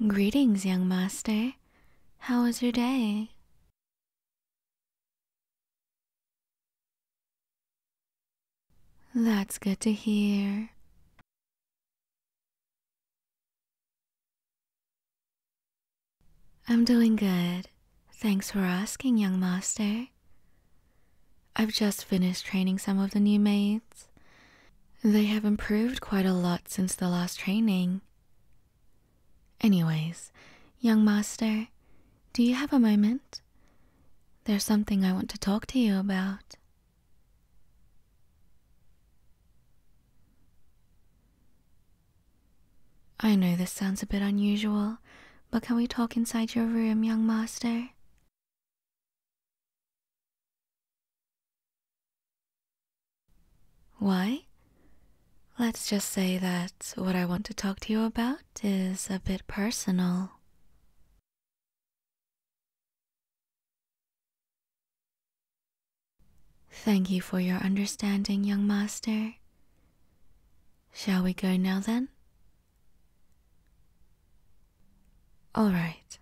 Greetings, young master. How was your day? That's good to hear. I'm doing good. Thanks for asking, young master. I've just finished training some of the new maids. They have improved quite a lot since the last training. Anyways, young master, do you have a moment? There's something I want to talk to you about. I know this sounds a bit unusual, but can we talk inside your room, young master? Why? Let's just say that what I want to talk to you about is a bit personal. Thank you for your understanding, young master. Shall we go now then? All right.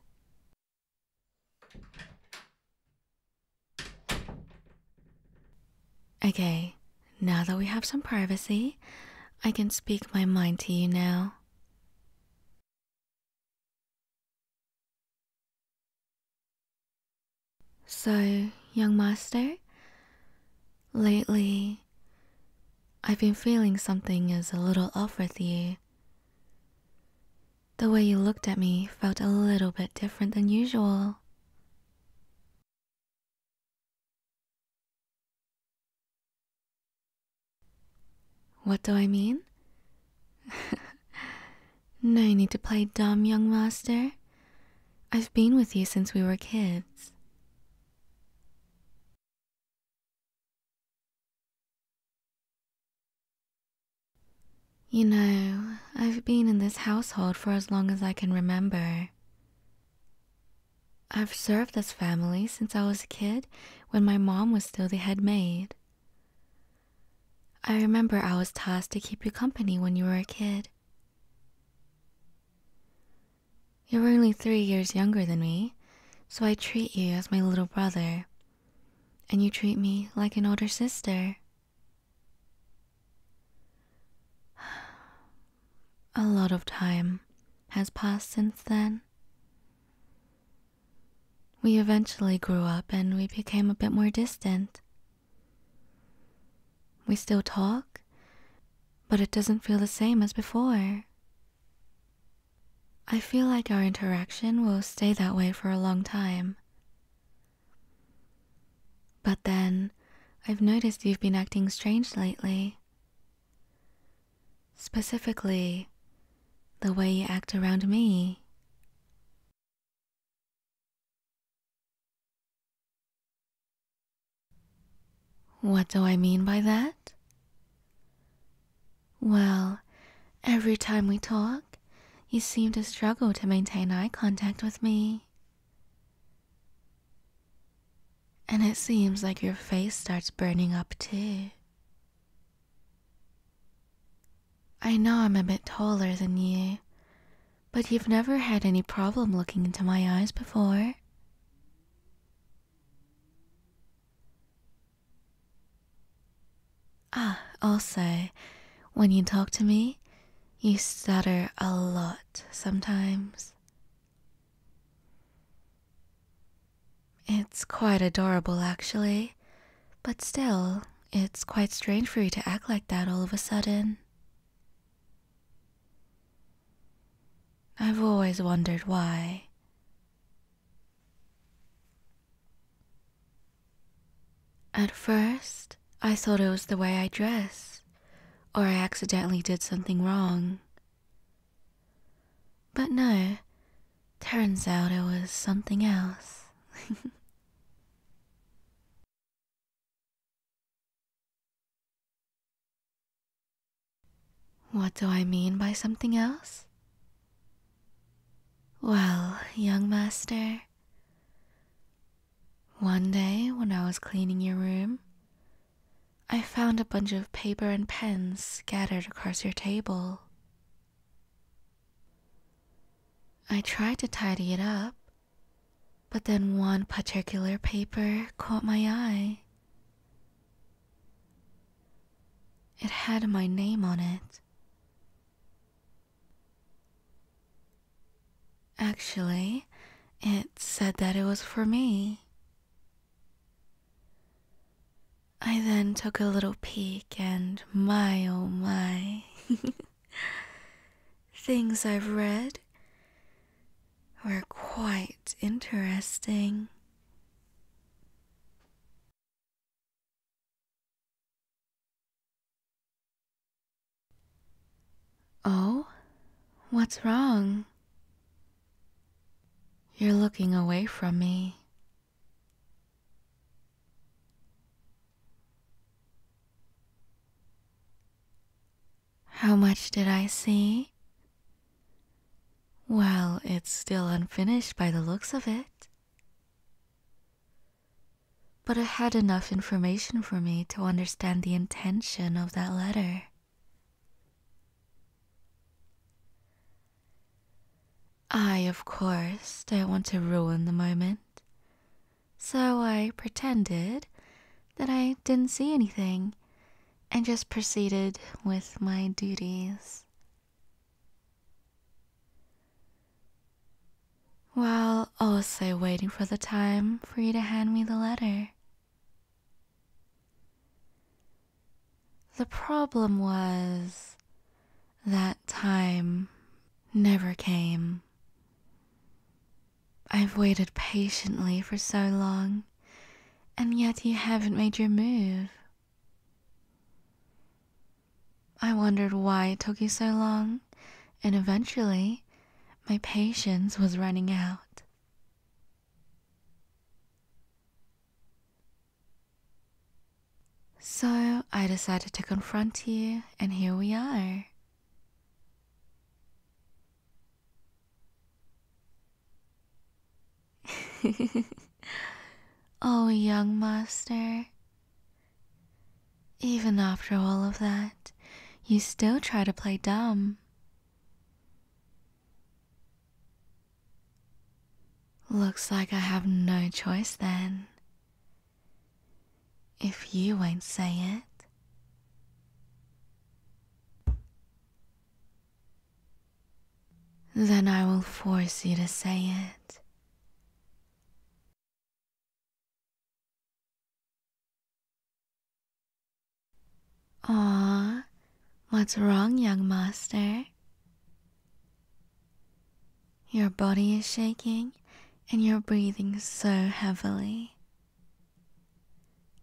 Okay, now that we have some privacy, I can speak my mind to you now. So, young master, lately, I've been feeling something is a little off with you. The way you looked at me felt a little bit different than usual. What do I mean? No need to play dumb, young master. I've been with you since we were kids. You know, I've been in this household for as long as I can remember. I've served this family since I was a kid when my mom was still the head maid. I remember I was tasked to keep you company when you were a kid. You're only 3 years younger than me, so I treat you as my little brother, and you treat me like an older sister. A lot of time has passed since then. We eventually grew up and we became a bit more distant. We still talk, but it doesn't feel the same as before. I feel like our interaction will stay that way for a long time. But then, I've noticed you've been acting strange lately. Specifically, the way you act around me. What do I mean by that? Well, every time we talk, you seem to struggle to maintain eye contact with me. And it seems like your face starts burning up too. I know I'm a bit taller than you, but you've never had any problem looking into my eyes before. Also, when you talk to me, you stutter a lot sometimes. It's quite adorable, actually, but still, it's quite strange for you to act like that all of a sudden. I've always wondered why. At first, I thought it was the way I dress, or I accidentally did something wrong. But no, turns out it was something else. What do I mean by something else? Well, young master, one day when I was cleaning your room, I found a bunch of paper and pens scattered across your table. I tried to tidy it up, but then one particular paper caught my eye. It had my name on it. Actually, it said that it was for me. I then took a little peek and my oh my. Things I've read were quite interesting. Oh, what's wrong? You're looking away from me. How much did I see? Well, it's still unfinished by the looks of it. But it had enough information for me to understand the intention of that letter. I, of course, don't want to ruin the moment, so I pretended that I didn't see anything and just proceeded with my duties. While also waiting for the time for you to hand me the letter. The problem was that time never came. I've waited patiently for so long, and yet you haven't made your move. I wondered why it took you so long, and eventually my patience was running out. So I decided to confront you, and here we are. Oh, young master. Even after all of that, you still try to play dumb. Looks like I have no choice then. If you won't say it. Then I will force you to say it. Aw, what's wrong, young master? Your body is shaking and you're breathing so heavily.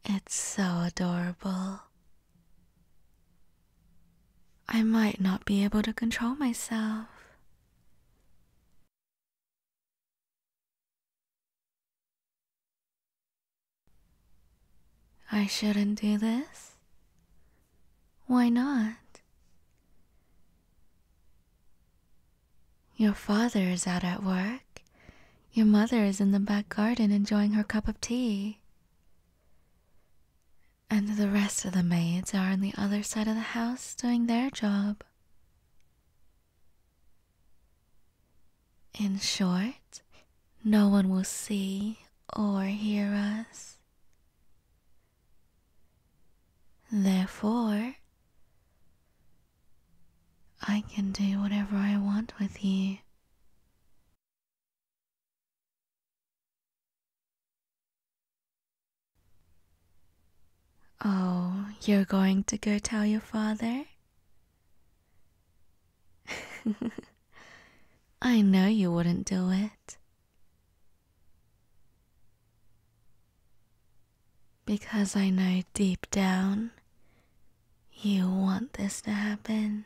It's so adorable. I might not be able to control myself. I shouldn't do this? Why not? Your father is out at work. Your mother is in the back garden enjoying her cup of tea. And the rest of the maids are on the other side of the house doing their job. In short, no one will see or hear us. Therefore, I can do whatever I want with you. Oh, you're going to go tell your father? I know you wouldn't do it. Because I know deep down, you want this to happen.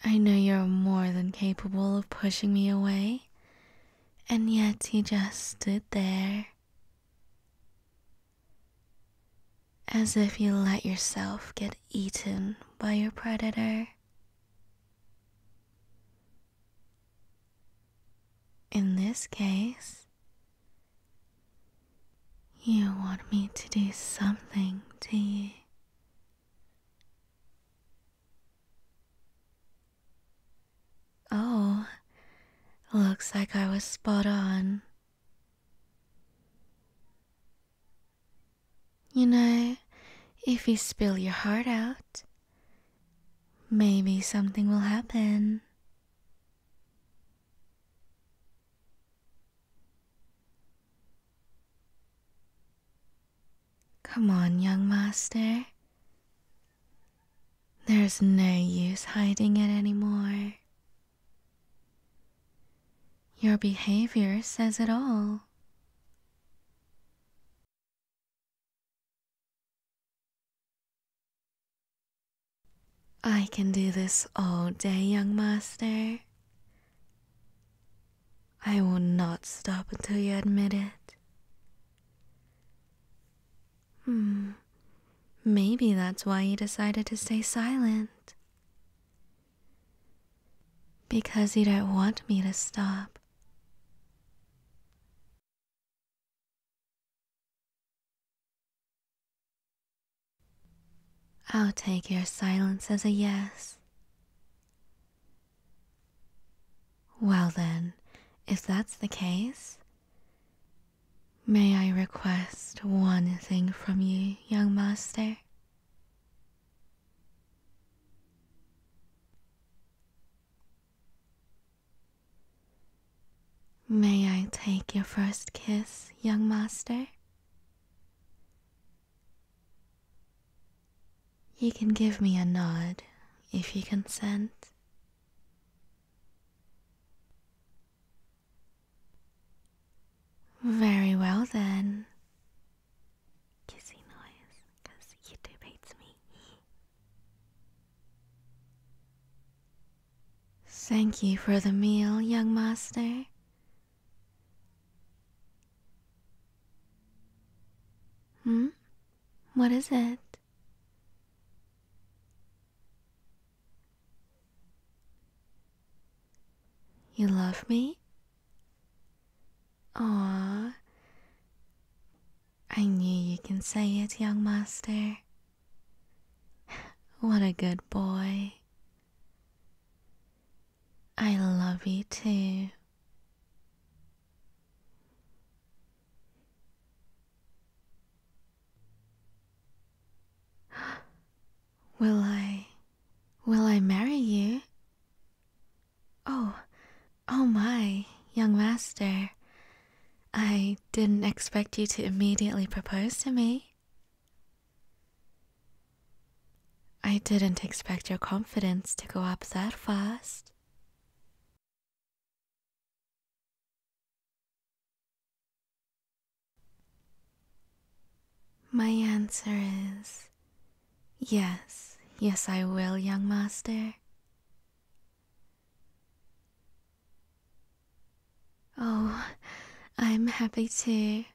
I know you're more than capable of pushing me away, and yet you just stood there. As if you let yourself get eaten by your predator. In this case, you want me to do something to you. Oh, looks like I was spot on. You know, if you spill your heart out, maybe something will happen. Come on, young master. There's no use hiding it anymore. Your behavior says it all. I can do this all day, young master. I will not stop until you admit it. Maybe that's why you decided to stay silent. Because you don't want me to stop. I'll take your silence as a yes. Well then, if that's the case, may I request one thing from you, young master? May I take your first kiss, young master? You can give me a nod if you consent. Very well then. Kissy noise, because YouTube hates me. Thank you for the meal, young master. What is it? You love me? Aww. I knew you can say it, young master. What a good boy. I love you too. Will I marry you? Oh my, young master. I didn't expect you to immediately propose to me. I didn't expect your confidence to go up that fast. My answer is yes, yes I will, young master. Oh, I'm happy too.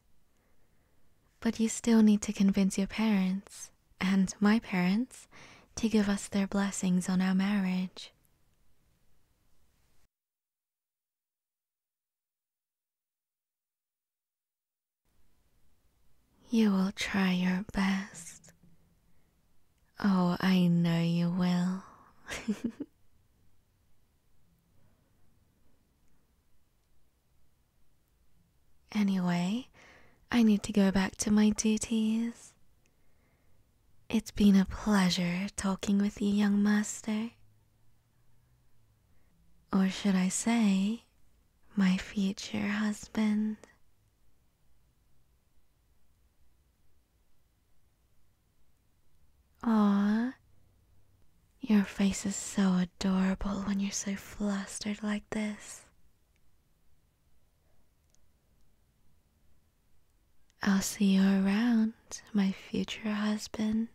But you still need to convince your parents, and my parents, to give us their blessings on our marriage. You will try your best. Oh, I know you will. Anyway, I need to go back to my duties. It's been a pleasure talking with you, young master. Or should I say, my future husband. Aw, your face is so adorable when you're so flustered like this. I'll see you around, my future husband.